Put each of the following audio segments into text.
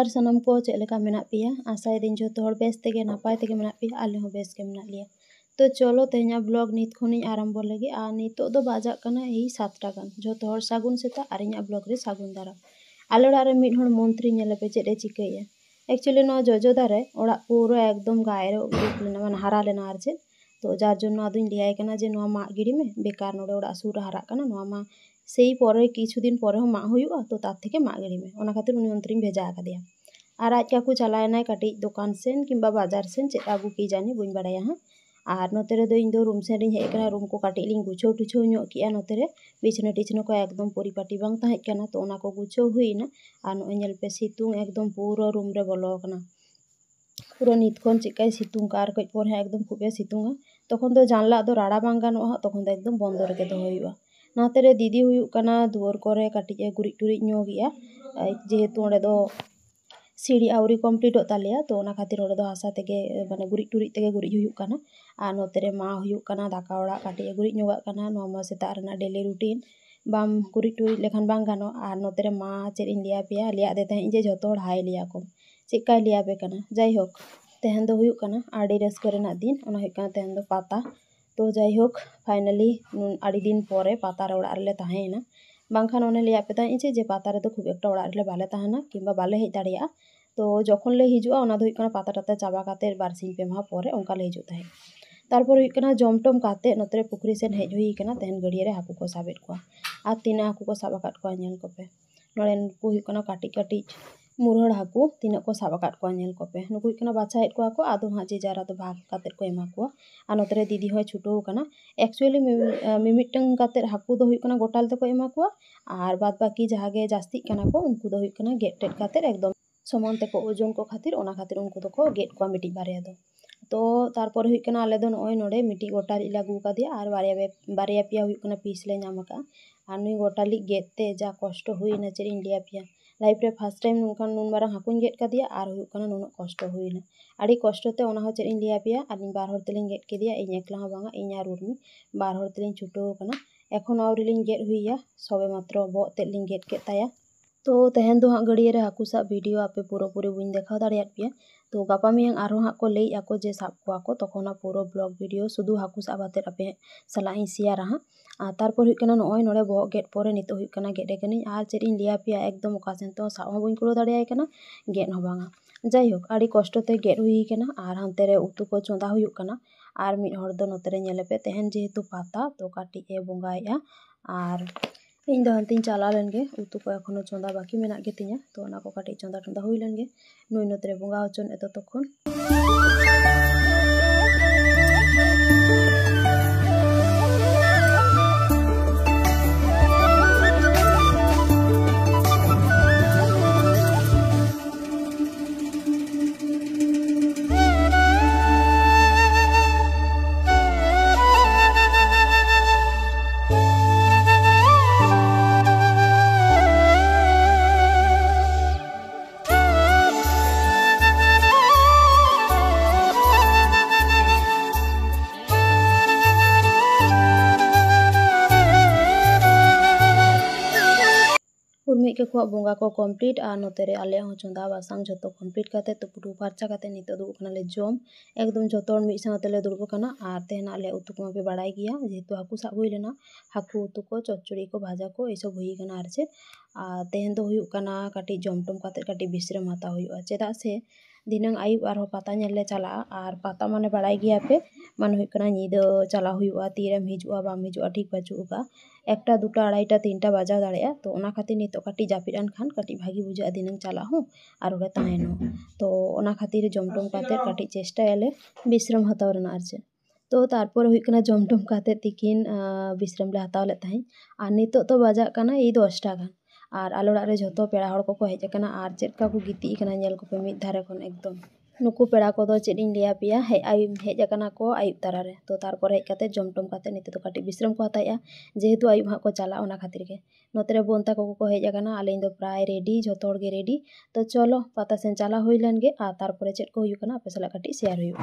जोहार सनम को चेक लेका मेना पिया आशा दिन जो हर बेस तेगे नापाय तेगे मेना पिया आले हो बेस के मेना लिया। तो चलो तेहना ब्लॉग नित खनिñ आरम्भ लगे आ नितो दो बाजा कना एई 7टा गान जो हर सागुन सेता आर इᱧᱟᱜ ब्लॉग रे सागुन दारा आले ओड़ा रे मिड हर मंत्री नेलेपे चेक ए चिकाया एक्चुअली नो जोजो दारे ओड़ा पूरा एकदम गायरे उड़ुक लेना माने हारा लेना आर चेक तो जार जोन्नो आदुñ लियाय कना जे नोआ माग गिड़ी में बेकार नोडे ओड़ा सुर हारा कना नोआ मा सेई परे किछु दिन परे हो माग हुयुआ तो तार थेके माग गिड़ी में ओना खातिर उनी मंत्रीñ भेजा आकादेया आर आज काकू चलायनाय काटिज दुकान सेन किंबा बाजार सेन चेक आगु की जानी बुñ बाड़ाया हां आर नोते रे दो इन दो रूम सेन रिñ हेज कना रूम को काटिज लिñ गुछाव टुछाव ᱧᱚᱜ किया नोते रे बिछना टिछना को एकदम परिपाटी बांग ताहेज कना तो ओना को गुछाव हुइना आर नोय नेल पे सितुंग एकदम पूरा रूम रे बोलो कना पूरा नित खन चेकाय सितुंग का आर कई पर है एकदम खूबे सितुंगा तखन दो जानला दो राड़ा बांग गानोआ तखन दो एकदम बंद रेगे दो हुइबा नाते रे दीदी हुयुग कना दुआर करे काटिज ए गुरिज टुरिज ᱧᱚᱜᱤया जेहेतु ओंडे दो सीढ़ी आउरी कमप्लीटोग तालेया तो ओना खातिर ओंडे दो हासा तेगे माने गुरिज टुरिज तेगे गुरिज हुयुग कना आर नोते रे मा हुयुग कना दाका ओड़ा काटिज ए गुरिज ᱧᱚᱜᱟᱜ कना नोआ मा सेता रेना डेली रूटीन बाम गुरिज टुरिज लेखान बांग गानो आर नोते रे मा चेद इन लिया पेया लिया दे ताहें जे जतो हर हाय लिया को चेकाय लिया पे कना जाई होक तेहन दो हुयुग कना आडी रस्का रेना दिन ओना हुयुग कना तेहन दो पाता तो जाई होक फाइनली आडी दिन परे पाता रे ओड़ा रेले ताहेना बांखान ओने लिया पे ताहें जे पाता रे दो खूब एकटा ओड़ा रेले बाले ताहेना किंबा बाले हेज दाड़िया तो जखन ले हिजुआ ओना दो हुयुग कना पाता टाता चाबा काते बारसिन पे माह परे ओंका ले हिजुग ताहें तारपर हुयुग कना जमटम काते नोते रे पुखरी सेन हेज हुई कना तेहन गड़िया रे हाकू को साबेद कोआ आर तीना हाकू को साब आकाद कोआ नेल कोपे नोडे नुकु हुयुग कना काटिज काटिज मुरहड़ हाकू तीना को साब आकाद कोआ नेल कोपे नुकु हुयुग कना बाछा हेज कोआ को आदो हां जे जारा दो भाग काते को एमा कोआ आर नोते रे दीदी होय छुटो कना एक्चुअली मिमिटंग काते हाकू दो हुयुग कना गोटाल ते को एमा कोआ आर बाद बाकी जहागे जास्ती कना को उनको दो हुयुग कना गेट टेट काते एकदम समान ते को ओजन को खातिर ओना खातिर उनको दो को गेट कोआ मिटी बारिया दो तो तारपर हुयुग कना आले दो नोय नोडे मिटी गोटाली ले आगु कादिया आर बारिया पिया हुयुग कना पीस ले नाम का आर नुई गोटाली गेट ते जा कष्ट हुइना चेद इन लिया पिया लाइफ रे फर्स्ट टाइम नुनकान नुन मारांग हाकुñ गेट कादिया आर हुयुग कना नुन कष्ट हुइना आडी कष्ट ते ओना हो चेद इन लिया पिया are in bar her तेलिñ gate केदिया इन एकला हो बांगा इन आर उर्मी बार हर तेलिñ छुटो कना एखोन आवरी लिñ गेट हुइया सबे मात्र बो तेद लिñ गेट के ताया तो तेहन दो हाँ गड़िया रे हाकू साब वीडियो आपे पूरा पूरी बुñ देखाव दाड़ियात पेया तो गापा मियां आरो हाँ को लई आको जे साब कोआ को तखन ना पूरा ब्लॉग वीडियो सुधु हाकू साब आते आपे सला इन शेयर हाँ तारपर हुयुग कना नोय नोडे बो गेट परे नितो हुयुग कना गेट कनिñ आर चेद इन लिया पेया एकदम ओका सेन तो साब हो बुñ कुलो दाड़ियाय कना गेट हो बांगा जाई होक आडी कष्ट ते गेट हुई कना आर हानते रे उतु को चोंदा हुयुग कना आर मिड हर दो नोते रे नेलेपे तेहन जेहेतु पाता तो काटिज ए बोंगायआ आर इन दो हंतिñ चला लेनगे उतु को एखोनो चोंदा बाकी मेना गेतिña तो ओना को काटिज चोंदा टोंदा हुई लेनगे नुई नोते रे बोंगा होचोन एतो तखन उर्मिक के को बोंगा को कमप्लीट आ नोते रे आले हो चोंदा बासांग जतो कमप्लीट काते तो पुटु फारचा काते नितो दुब कना ले जम एकदम जतो मिद साथे ले दुब कना आर तेहन आले उतु को पे बाड़ाय गिया जेहेतु हाकू साब हुई लेना हाकू उतु को चच्चड़ी को भाजा को ए सब हुई कना आर से आ तेहन दो हुयुग कना काटी जमटम काते काटी बिश्राम हाता हुयुआ चेदा से दिनांग आयुब आरो पाता नेल ले चला आर पाता माने बाड़ाय गिया पे मान हुयुग कना नीदा चला हुयुआ तीरेम हिजुआ बाम हिजुआ ठीक बाचुगा एकटा दुटा अड़ाईटा तीनटा बाजाव दाड़ेया तो ओना खातिर नितो काटी जापिदान खान काटी भागी बुझा दिनांग चला हो आर ओडे ताहेनो तो ओना खातिर जमटम काते काटी चेष्टा याले बिश्राम हाताव रेना आर से तो तारपर हुयुग कना जमटम काते तिकिन बिश्राम ले हाताव ले ताहें आर नितो तो बाजा कना ई 10टा गान आर आले ओड़ा रे जतो पेड़ा हड़ को हेज कना आर चेद का को गिती कना नेल को पे मिद धारे खन एकदम नुकु पेड़ा को दो चेद इन लिया पेया हेज कना को आयुब तारा रे तो तारपर हेज काते जमटम काते नितो तो काटी बिश्राम को हाताया जेहेतु आयुब हाँ को चला ओना खातिर के नोते रे बोनता को हेज कना आले दो प्राय रेडी जतो हड़ गे रेडी तो चलो पाता सेन चला हुई लेनगे आ तारपर चेद को हुयुग कना आपे साला काटी शेयर हुयुग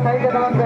Saite